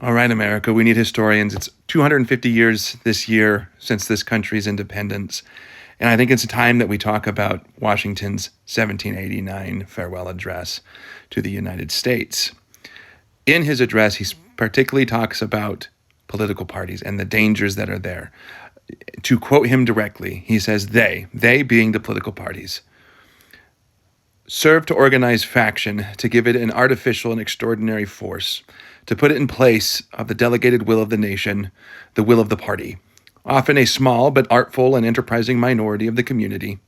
All right, America, we need historians. It's 250 years this year since this country's independence. And I think it's a time that we talk about Washington's 1789 farewell address to the United States. In his address, he particularly talks about political parties and the dangers that are there. To quote him directly, he says, they being the political parties, serve to organize faction, to give it an artificial and extraordinary force, to put it in place of the delegated will of the nation, the will of the party, often a small but artful and enterprising minority of the community,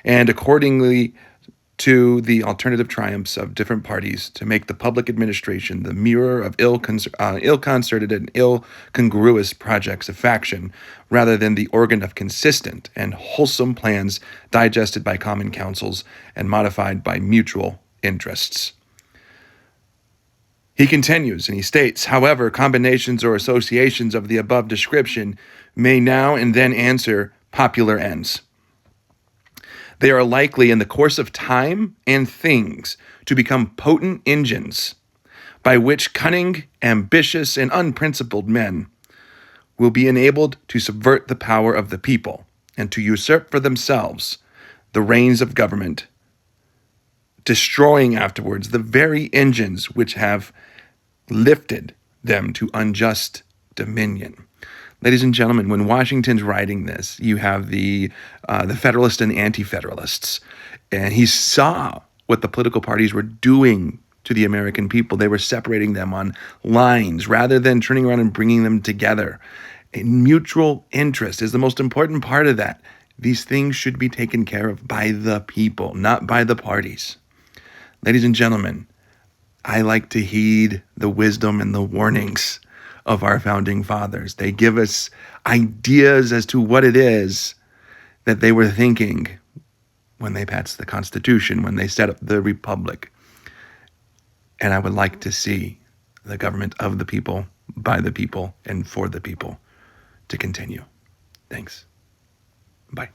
and accordingly to the alternative triumphs of different parties, to make the public administration the mirror of ill-concerted and ill-congruous projects of faction, rather than the organ of consistent and wholesome plans digested by common councils and modified by mutual interests. He continues and he states, however, combinations or associations of the above description may now and then answer popular ends. They are likely in the course of time and things to become potent engines by which cunning, ambitious, and unprincipled men will be enabled to subvert the power of the people and to usurp for themselves the reins of government, destroying afterwards the very engines which have lifted them to unjust dominion. Ladies and gentlemen, when Washington's writing this, you have the Federalists and the Anti-Federalists, and he saw what the political parties were doing to the American people. They were separating them on lines rather than turning around and bringing them together. A mutual interest is the most important part of that. These things should be taken care of by the people, not by the parties. Ladies and gentlemen, I like to heed the wisdom and the warnings of our founding fathers. They give us ideas as to what it is that they were thinking when they passed the Constitution, when they set up the Republic. And I would like to see the government of the people, by the people, and for the people to continue. Thanks. Bye.